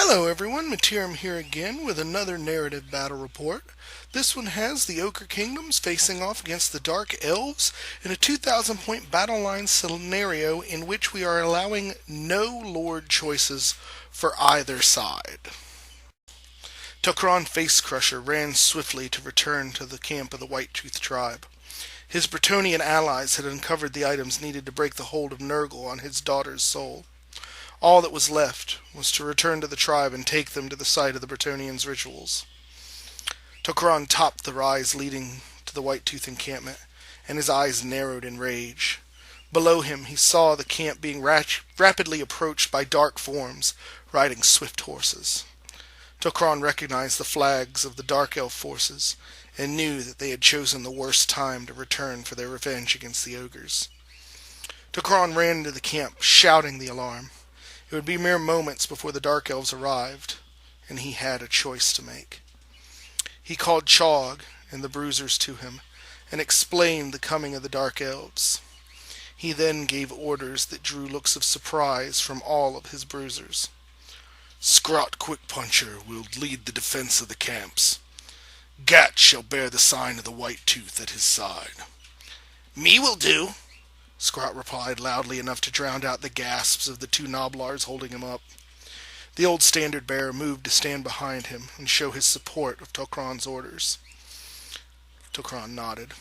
Hello everyone, Materim here again with another narrative battle report. This one has the Ogre Kingdoms facing off against the Dark Elves in a 2,000 point battle line scenario in which we are allowing no Lord choices for either side. Tokran Face Crusher ran swiftly to return to the camp of the White-Toothed tribe. His Bretonnian allies had uncovered the items needed to break the hold of Nurgle on his daughter's soul. All that was left was to return to the tribe and take them to the site of the Bretonnians' rituals. Tokran topped the rise leading to the White-Tooth encampment, and his eyes narrowed in rage. Below him he saw the camp being rapidly approached by dark forms riding swift horses. Tokran recognized the flags of the Dark Elf forces and knew that they had chosen the worst time to return for their revenge against the ogres. Tokran ran into the camp, shouting the alarm. It would be mere moments before the Dark Elves arrived, and he had a choice to make. He called Chog and the Bruisers to him, and explained the coming of the Dark Elves. He then gave orders that drew looks of surprise from all of his Bruisers. Scrot Quickpuncher will lead the defense of the camps. Gat shall bear the sign of the White-Tooth at his side. Me will do, Scrot replied loudly enough to drown out the gasps of the two Noblars holding him up. The old standard-bearer moved to stand behind him and show his support of Tokran's orders. Tokran nodded.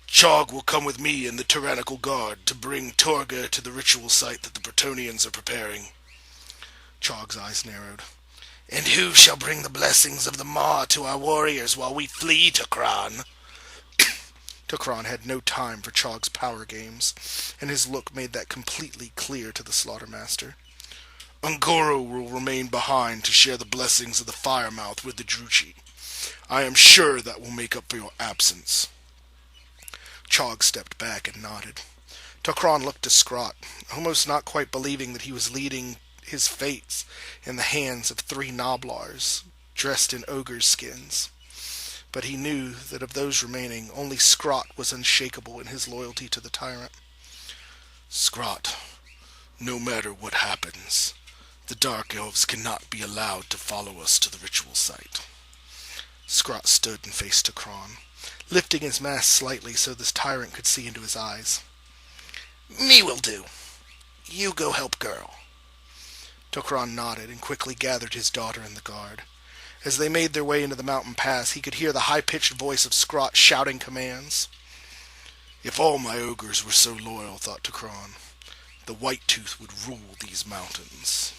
Chog will come with me and the tyrannical guard to bring Torga to the ritual site that the Bretonnians are preparing. Chog's eyes narrowed. And who shall bring the blessings of the Maw to our warriors while we flee, Tokran? Tokran had no time for Chog's power games, and his look made that completely clear to the Slaughtermaster. Ungoro will remain behind to share the blessings of the Firemouth with the Druchi. I am sure that will make up for your absence. Chog stepped back and nodded. Tokran looked to Scrot, almost not quite believing that he was leading his fates in the hands of three Noblars, dressed in ogre skins. But he knew that of those remaining, only Scrot was unshakable in his loyalty to the tyrant. Scrot, no matter what happens, the Dark Elves cannot be allowed to follow us to the ritual site. Scrot stood and faced Tokran, lifting his mask slightly so this tyrant could see into his eyes. Me will do. You go help girl. Tokran nodded and quickly gathered his daughter and the guard. As they made their way into the mountain pass, he could hear the high-pitched voice of Scrot shouting commands. If all my ogres were so loyal, thought Tokran, the White-Tooth would rule these mountains.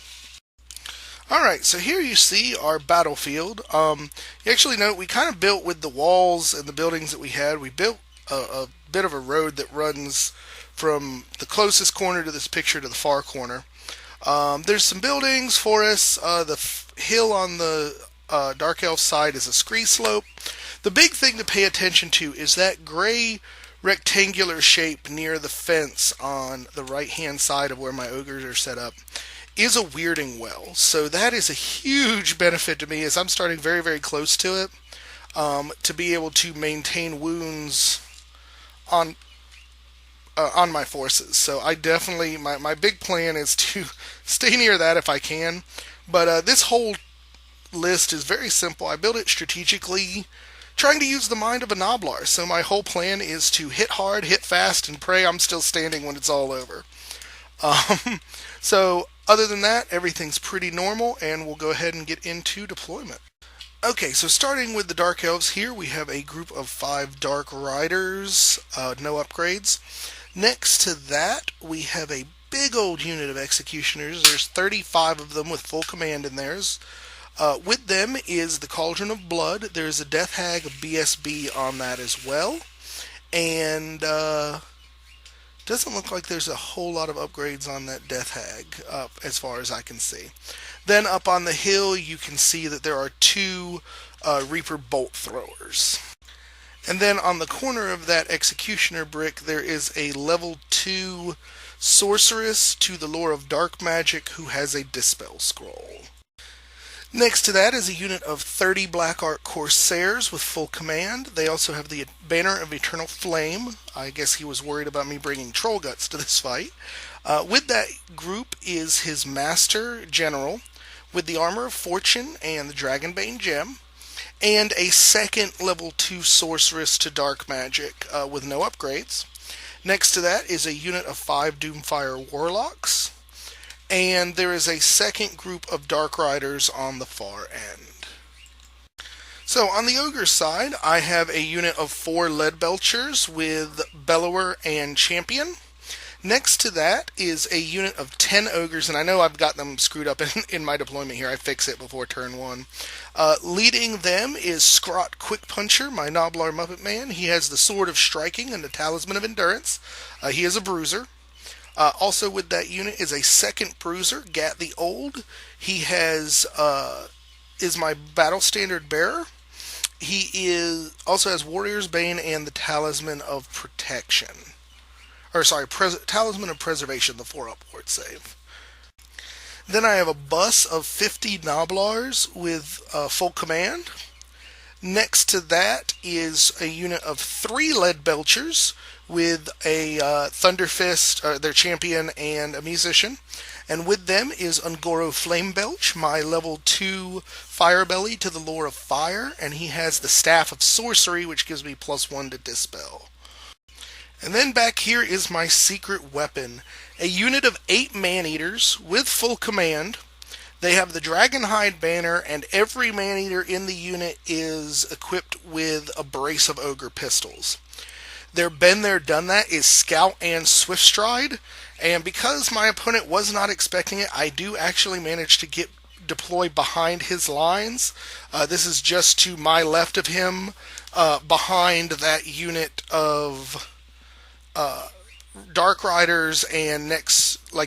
Alright, so here you see our battlefield. You actually note we kind of built with the walls and the buildings that we had. We built a bit of a road that runs from the closest corner to this picture to the far corner. There's some buildings, forests, the hill on the Dark Elf side is a scree slope. The big thing to pay attention to is that gray rectangular shape near the fence on the right hand side of where my ogres are set up is a weirding well. So that is a huge benefit to me as I'm starting very, very close to it, to be able to maintain wounds on my forces. So I definitely, my big plan is to stay near that if I can. But this whole list is very simple. I built it strategically, trying to use the mind of a Noblar. So my whole plan is to hit hard, hit fast, and pray I'm still standing when it's all over. So other than that, everything's pretty normal, and we'll go ahead and get into deployment. Okay, so starting with the Dark Elves here, we have a group of 5 Dark Riders, no upgrades. Next to that, we have a big old unit of Executioners. There's 35 of them with full command in theirs. With them is the Cauldron of Blood. There's a Death Hag of BSB on that as well. And doesn't look like there's a whole lot of upgrades on that Death Hag, as far as I can see. Then up on the hill, you can see that there are 2 Reaper Bolt Throwers. And then on the corner of that Executioner brick, there is a level 2 Sorceress to the lore of Dark Magic who has a Dispel Scroll. Next to that is a unit of 30 Black Ark Corsairs with full command. They also have the Banner of Eternal Flame. I guess he was worried about me bringing Troll Guts to this fight. With that group is his Master General, with the Armor of Fortune and the Dragonbane Gem, and a second level 2 sorceress to Dark Magic with no upgrades. Next to that is a unit of 5 Doomfire Warlocks, and there is a second group of Dark Riders on the far end. So on the Ogre side, I have a unit of 4 Lead Belchers with Bellower and Champion. Next to that is a unit of 10 Ogres, and I know I've got them screwed up in my deployment here. I fix it before turn 1. Leading them is Scrot Quick Puncher, my Noblar Muppet Man. He has the Sword of Striking and the Talisman of Endurance. He is a bruiser. Also with that unit is a second bruiser, Gat the Old. He is my Battle Standard Bearer. He also has Warrior's Bane and the Talisman of Protection. Talisman of Preservation, the 4-up ward save. Then I have a bus of 50 Noblars with full command. Next to that is a unit of 3 Lead Belchers with a Thunderfist, their champion, and a musician. And with them is Ungoro Flamebelch, my level 2 Firebelly to the Lore of Fire, and he has the Staff of Sorcery, which gives me +1 to Dispel. And then back here is my secret weapon, a unit of 8 Man-Eaters with full command. They have the Dragonhide banner, and every Man-Eater in the unit is equipped with a brace of Ogre pistols. Their been there, done that is Scout and Swift Stride, and because my opponent was not expecting it, I do actually manage to deploy behind his lines. This is just to my left of him, behind that unit of Dark Riders and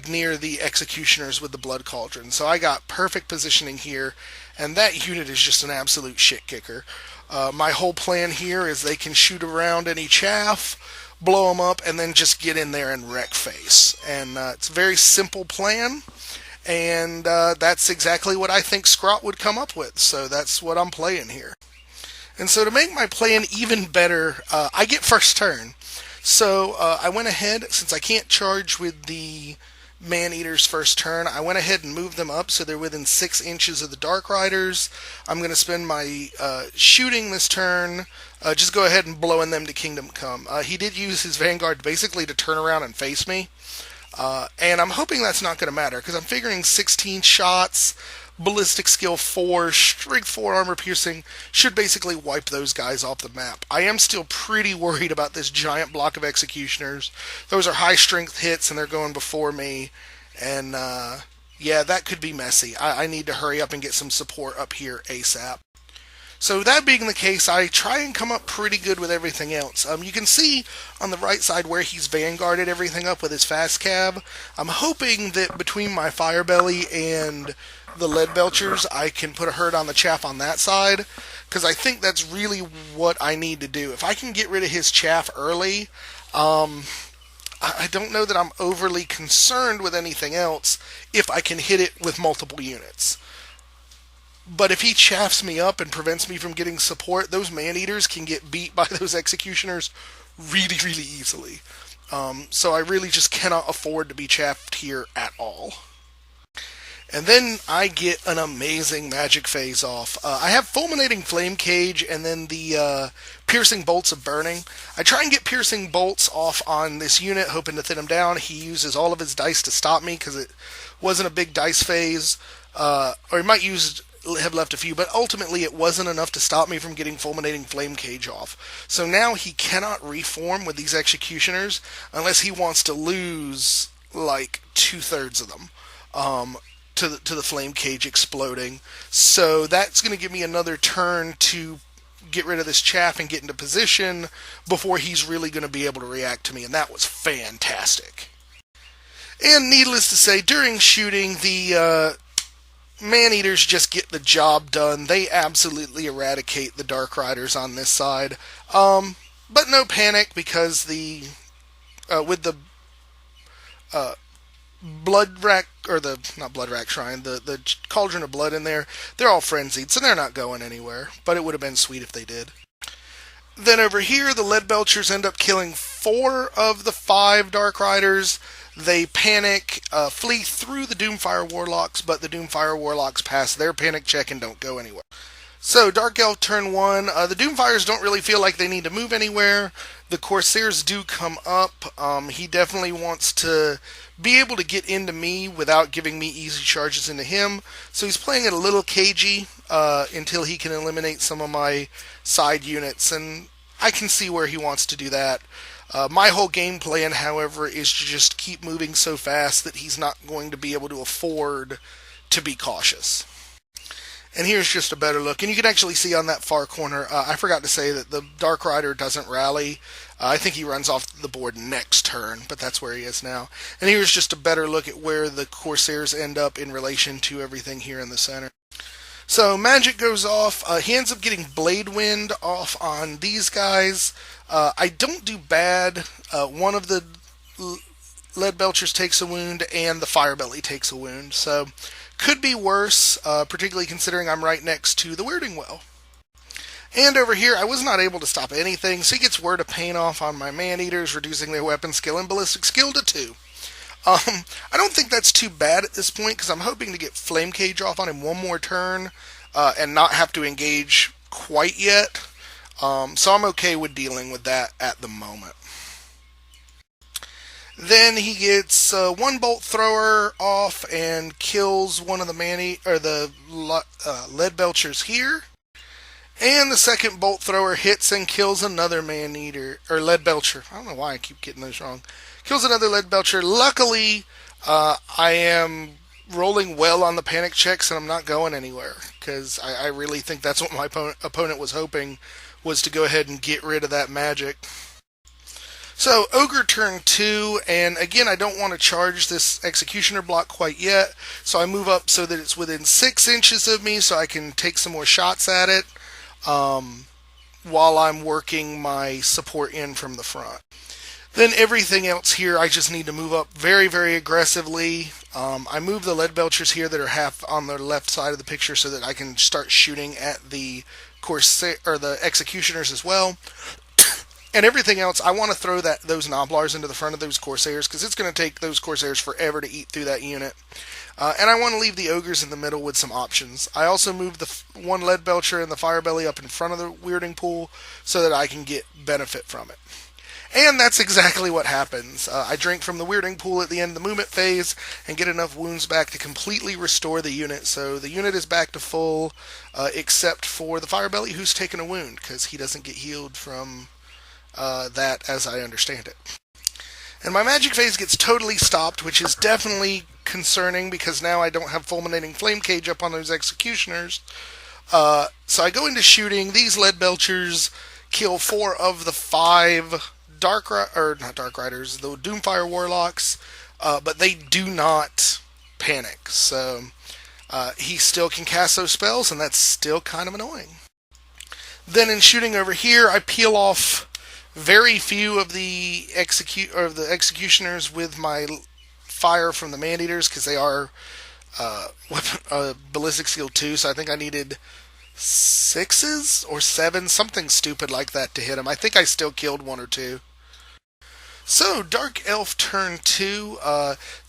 near the Executioners with the Blood Cauldron. So I got perfect positioning here, and that unit is just an absolute shit kicker. My whole plan here is they can shoot around any chaff, blow them up, and then just get in there and wreck face. And it's a very simple plan, and that's exactly what I think Scrot would come up with. So that's what I'm playing here. And so to make my plan even better, I get first turn. So I went ahead, since I can't charge with the Man-Eaters first turn, I went ahead and moved them up so they're within 6 inches of the Dark Riders. I'm going to spend my shooting this turn, just go ahead and blowing them to Kingdom Come. He did use his Vanguard basically to turn around and face me, and I'm hoping that's not going to matter, because I'm figuring 16 shots, Ballistic Skill 4, Strength 4 Armor Piercing should basically wipe those guys off the map. I am still pretty worried about this giant block of Executioners. Those are high strength hits and they're going before me, and yeah, that could be messy. I need to hurry up and get some support up here ASAP. So that being the case, I try and come up pretty good with everything else. You can see on the right side where he's vanguarded everything up with his fast cab. I'm hoping that between my Firebelly and the Lead Belchers, I can put a hurt on the chaff on that side, because I think that's really what I need to do. If I can get rid of his chaff early, I don't know that I'm overly concerned with anything else if I can hit it with multiple units. But if he chaffs me up and prevents me from getting support, those Man-Eaters can get beat by those Executioners really, really easily. So I really just cannot afford to be chaffed here at all. And then I get an amazing magic phase off. I have Fulminating Flame Cage and then the Piercing Bolts of Burning. I try and get Piercing Bolts off on this unit, hoping to thin him down. He uses all of his dice to stop me because it wasn't a big dice phase. Or he might have left a few, but ultimately it wasn't enough to stop me from getting Fulminating Flame Cage off. So now he cannot reform with these Executioners unless he wants to lose like 2/3 of them. To the Flame Cage exploding. So that's going to give me another turn to get rid of this chaff and get into position before he's really going to be able to react to me, and that was fantastic. And needless to say, during shooting, the Man-Eaters just get the job done. They absolutely eradicate the Dark Riders on this side. But no panic, because with the Blood Rack, or not Blood Rack Shrine, the Cauldron of Blood in there, they're all frenzied, so they're not going anywhere, but it would have been sweet if they did. Then over here, the Lead Belchers end up killing 4 of the 5 Dark Riders. They panic, flee through the Doomfire Warlocks, but the Doomfire Warlocks pass their panic check and don't go anywhere. So, Dark Elf turn 1. The Doomfires don't really feel like they need to move anywhere. The Corsairs do come up. He definitely wants to be able to get into me without giving me easy charges into him. So he's playing it a little cagey until he can eliminate some of my side units. And I can see where he wants to do that. My whole game plan, however, is to just keep moving so fast that he's not going to be able to afford to be cautious. And here's just a better look. And you can actually see on that far corner, I forgot to say that the Dark Rider doesn't rally. I think he runs off the board next turn, but that's where he is now. And here's just a better look at where the Corsairs end up in relation to everything here in the center. So magic goes off. He ends up getting Blade Wind off on these guys. I don't do bad. One of the Lead Belchers takes a wound, and the Firebelly takes a wound. So could be worse, particularly considering I'm right next to the Weirding Well. And over here, I was not able to stop anything, so he gets Word of Pain off on my Man-Eaters, reducing their weapon skill and ballistic skill to 2. I don't think that's too bad at this point, because I'm hoping to get Flame Cage off on him one more turn, and not have to engage quite yet. So I'm okay with dealing with that at the moment. Then he gets one Bolt Thrower off and kills one of the Lead Belchers here. And the second Bolt Thrower hits and kills another Man-Eater, or Lead Belcher. I don't know why I keep getting those wrong. Kills another Lead Belcher. Luckily, I am rolling well on the panic checks and I'm not going anywhere, because I really think that's what my opponent was hoping, was to go ahead and get rid of that magic. So, Ogre turn 2, and again, I don't want to charge this Executioner block quite yet, so I move up so that it's within 6 inches of me so I can take some more shots at it while I'm working my support in from the front. Then everything else here, I just need to move up very, very aggressively. I move the Lead Belchers here that are half on the left side of the picture so that I can start shooting at the the Executioners as well. And everything else, I want to throw those Noblars into the front of those Corsairs, because it's going to take those Corsairs forever to eat through that unit. And I want to leave the Ogres in the middle with some options. I also move the one Lead Belcher and the Firebelly up in front of the Weirding Pool so that I can get benefit from it. And that's exactly what happens. I drink from the Weirding Pool at the end of the movement phase and get enough wounds back to completely restore the unit. So the unit is back to full, except for the Firebelly, who's taken a wound, because he doesn't get healed from that, as I understand it. And my magic phase gets totally stopped, which is definitely concerning, because now I don't have Fulminating Flame Cage up on those Executioners. So I go into shooting. These Lead Belchers kill 4 of the 5 not Dark Riders, the Doomfire Warlocks, but they do not panic. So he still can cast those spells, and that's still kind of annoying. Then in shooting over here, I peel off very few of the Executioners with my fire from the Man-Eaters, because they are ballistic skill 2, so I think I needed 6s or 7, something stupid like that to hit him. I think I still killed 1 or 2. So, Dark Elf turn 2,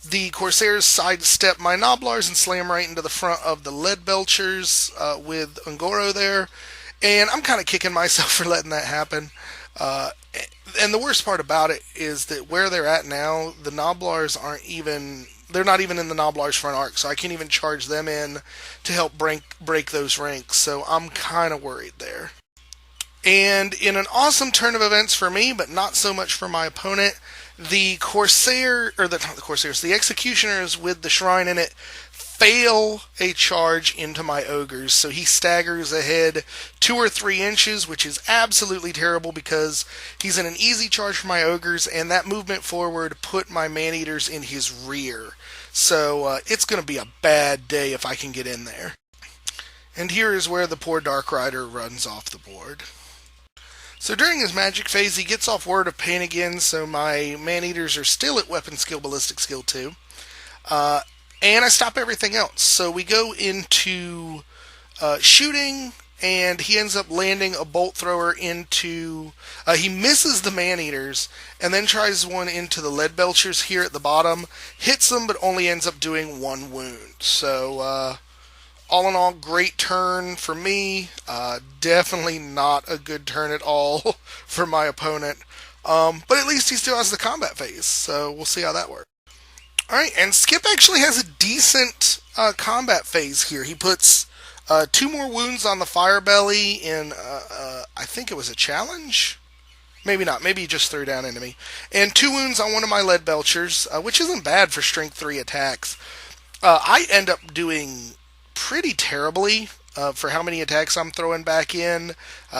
the Corsairs sidestep my Noblars and slam right into the front of the Lead Belchers with Ungoro there, and I'm kind of kicking myself for letting that happen. And the worst part about it is that where they're at now, the Noblars they're not even in the Noblars front arc, so I can't even charge them in to help break those ranks, so I'm kind of worried there. And in an awesome turn of events for me, but not so much for my opponent, the Executioners with the Shrine in it fail a charge into my Ogres, so he staggers ahead 2 or 3 inches, which is absolutely terrible because he's in an easy charge for my Ogres, and that movement forward put my Man-Eaters in his rear. So it's going to be a bad day if I can get in there. And here is where the poor Dark Rider runs off the board. So during his magic phase, he gets off Word of Pain again, so my Man-Eaters are still at Weapon Skill, Ballistic Skill 2. And I stop everything else. So we go into shooting, and he ends up landing a bolt thrower into. He misses the man-eaters, and then tries one into the lead belchers here at the bottom. Hits them, but only ends up doing one wound. So, all in all, great turn for me. Definitely not a good turn at all for my opponent. But at least he still has the combat phase, so we'll see how that works. Alright, and Skip actually has a decent combat phase here. He puts 2 more wounds on the fire belly in, I think it was a challenge? Maybe not. Maybe he just threw down enemy. And 2 wounds on one of my lead belchers, which isn't bad for strength 3 attacks. I end up doing pretty terribly for how many attacks I'm throwing back in.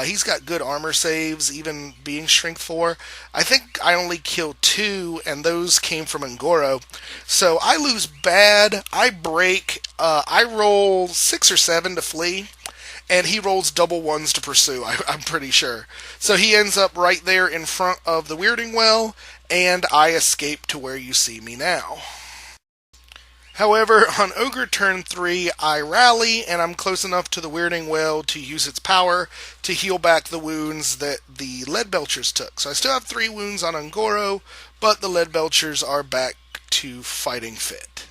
He's got good armor saves, even being strength 4. I think I only killed 2, and those came from Ngoro. So I lose bad, I break, I roll 6 or 7 to flee, and he rolls double 1s to pursue, I'm pretty sure. So he ends up right there in front of the Weirding Well, and I escape to where you see me now. However, on Ogre turn 3, I rally, and I'm close enough to the Weirding Well to use its power to heal back the wounds that the Lead Belchers took. So I still have 3 wounds on Ngoro, but the Lead Belchers are back to fighting fit.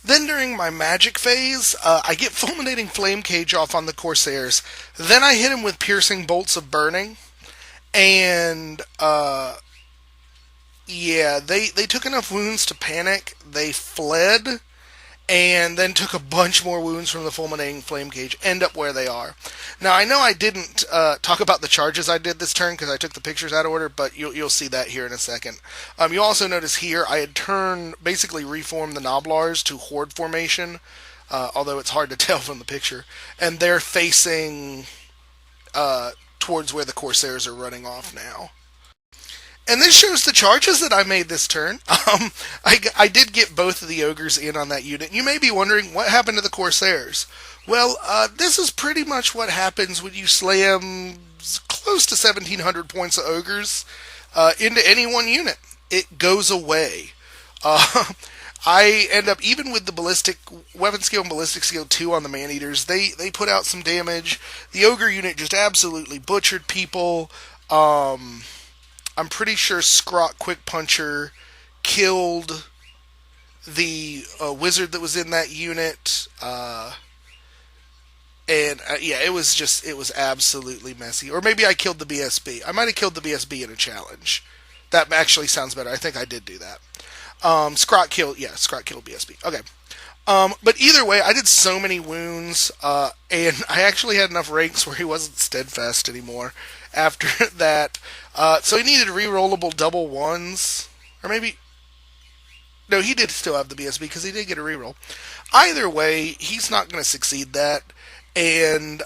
Then during my magic phase, I get Fulminating Flame Cage off on the Corsairs. Then I hit him with Piercing Bolts of Burning, and yeah, they took enough wounds to panic. They fled, and then took a bunch more wounds from the Fulminating Flame Cage. End up where they are. Now, I know I didn't talk about the charges I did this turn because I took the pictures out of order, but you'll see that here in a second. You'll also notice here I had basically reformed the Noblars to Horde formation, although it's hard to tell from the picture. And they're facing towards where the Corsairs are running off now. And this shows the charges that I made this turn. I did get both of the Ogres in on that unit. You may be wondering, what happened to the Corsairs? Well, this is pretty much what happens when you slam close to 1,700 points of Ogres into any one unit. It goes away. I end up, even with the ballistic weapon skill and ballistic skill 2 on the man-eaters, they put out some damage. The Ogre unit just absolutely butchered people. I'm pretty sure Scrot Quick Puncher killed the wizard that was in that unit. Yeah, it was absolutely messy. Or maybe I killed the BSB. I might have killed the BSB in a challenge. That actually sounds better. I think I did do that. Scrot killed BSB. Okay. But either way, I did so many wounds, and I actually had enough ranks where he wasn't steadfast anymore after that. So he needed rerollable double 1s. Or maybe... No, he did still have the BSB because he did get a reroll. Either way, he's not going to succeed that. And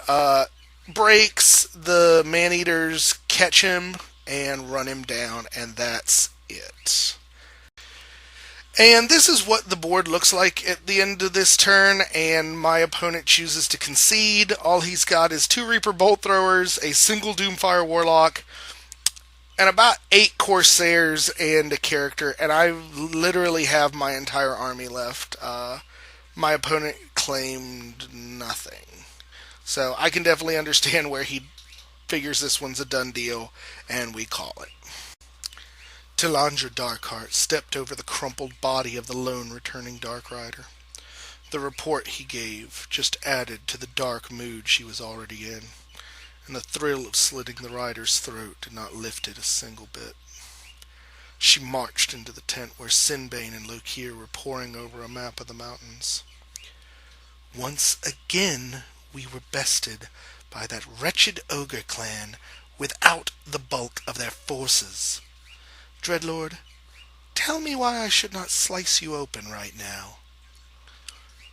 breaks, the man-eaters catch him and run him down, and that's it. And this is what the board looks like at the end of this turn, and my opponent chooses to concede. All he's got is 2 Reaper Bolt Throwers, a single Doomfire Warlock, and about 8 Corsairs and a character, and I literally have my entire army left. My opponent claimed nothing. So I can definitely understand where he figures this one's a done deal, and we call it. Tilandra Darkheart stepped over the crumpled body of the lone returning Dark Rider. The report he gave just added to the dark mood she was already in, and the thrill of slitting the rider's throat did not lift it a single bit. She marched into the tent where Sinbane and Lokir were poring over a map of the mountains. Once again we were bested by that wretched Ogre clan without the bulk of their forces. Dreadlord, tell me why I should not slice you open right now.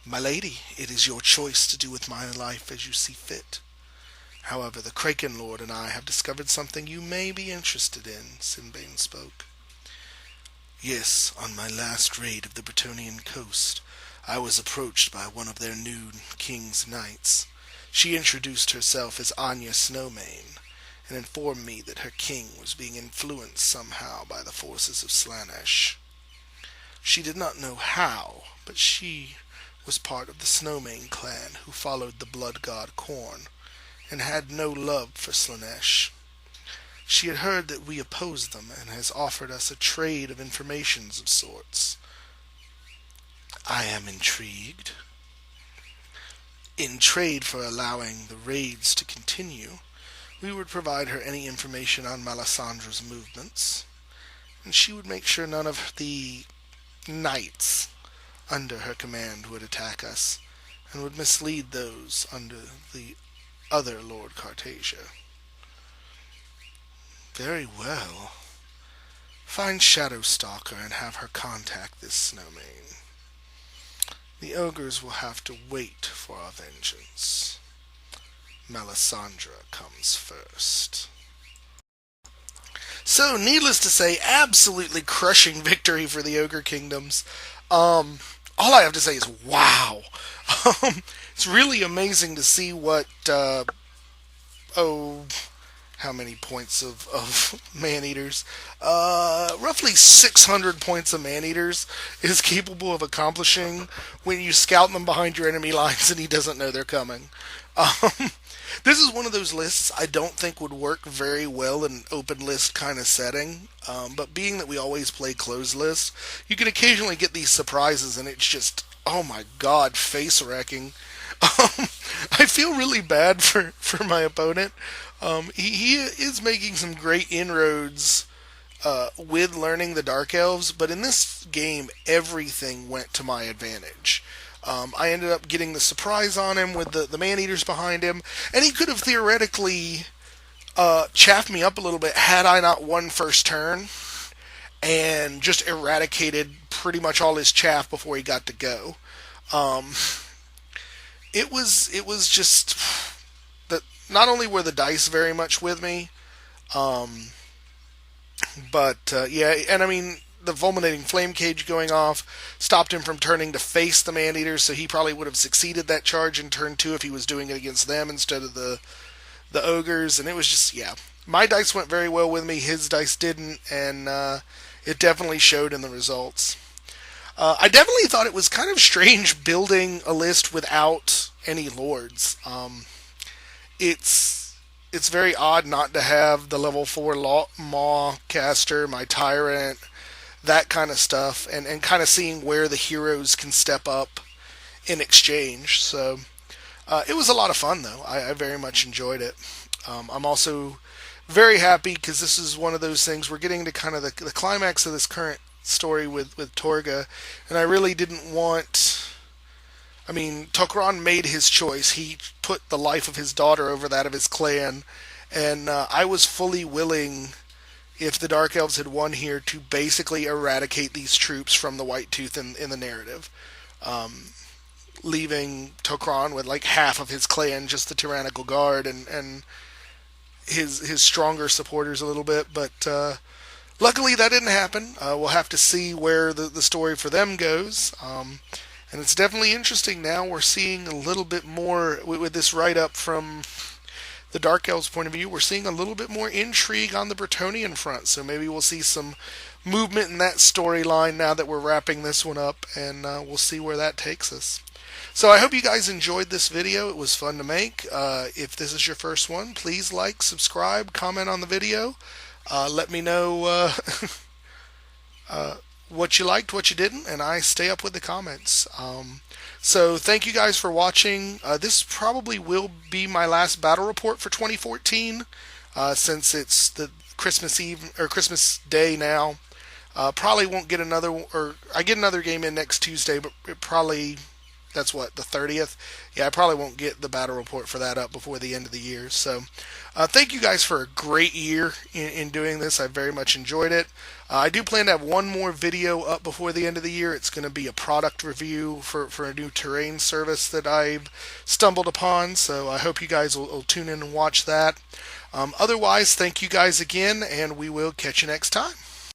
My lady, it is your choice to do with my life as you see fit. However, the Kraken Lord and I have discovered something you may be interested in, Sinbane spoke. Yes, on my last raid of the Bretonnian coast, I was approached by one of their new king's knights. She introduced herself as Anya Snowmane, and informed me that her king was being influenced somehow by the forces of Slaanesh. She did not know how, but she was part of the Snowmane clan who followed the blood god Khorne and had no love for Slaanesh. She had heard that we opposed them and has offered us a trade of informations of sorts. I am intrigued. In trade for allowing the raids to continue, we would provide her any information on Melisandre's movements, and she would make sure none of the knights under her command would attack us, and would mislead those under the other Lord Cartasia. Very well. Find Shadowstalker and have her contact this Snowmane. The ogres will have to wait for our vengeance. Melisandre comes first. So, needless to say, absolutely crushing victory for the Ogre Kingdoms. All I have to say is, wow. It's really amazing to see what, how many points of man-eaters? Roughly 600 points of man-eaters is capable of accomplishing when you scout them behind your enemy lines and he doesn't know they're coming. This is one of those lists I don't think would work very well in an open list kind of setting, but being that we always play closed lists, you can occasionally get these surprises and it's just, oh my god, face-wrecking. I feel really bad for my opponent. He is making some great inroads with learning the Dark Elves, but in this game, everything went to my advantage. I ended up getting the surprise on him with the man-eaters behind him, and he could have theoretically chaffed me up a little bit had I not won first turn and just eradicated pretty much all his chaff before he got to go. It was just that not only were the dice very much with me, but yeah, and I mean, the fulminating flame cage going off stopped him from turning to face the man-eaters, so he probably would have succeeded that charge in turn 2 if he was doing it against them instead of the ogres, and it was just, yeah. My dice went very well with me, his dice didn't, and it definitely showed in the results. I definitely thought it was kind of strange building a list without any lords. It's very odd not to have the level 4 Maw caster, my tyrant, that kind of stuff, and kind of seeing where the heroes can step up in exchange. So it was a lot of fun, though. I very much enjoyed it. I'm also very happy because this is one of those things, we're getting to kind of the climax of this current story with Torga, and I really didn't want... I mean, Tokran made his choice. He put the life of his daughter over that of his clan, and I was fully willing, if the Dark Elves had won here, to basically eradicate these troops from the White Tooth in the narrative, leaving Tokran with like half of his clan, just the Tyrannical Guard, and his stronger supporters a little bit, but luckily that didn't happen. We'll have to see where the story for them goes. And it's definitely interesting now. We're seeing a little bit more, with this write-up from the Dark Elves' point of view, we're seeing a little bit more intrigue on the Bretonnian front. So maybe we'll see some movement in that storyline now that we're wrapping this one up, and we'll see where that takes us. So I hope you guys enjoyed this video. It was fun to make. If this is your first one, please like, subscribe, comment on the video. Let me know what you liked, what you didn't, and I stay up with the comments. So thank you guys for watching. This probably will be my last battle report for 2014, since it's the Christmas Eve or Christmas Day now. Probably won't get another, or I get another game in next Tuesday, but it probably, that's what, the 30th? Yeah, I probably won't get the battle report for that up before the end of the year. So thank you guys for a great year in doing this. I very much enjoyed it. I do plan to have one more video up before the end of the year. It's going to be a product review for a new terrain service that I've stumbled upon. So I hope you guys will tune in and watch that. Otherwise, thank you guys again, and we will catch you next time.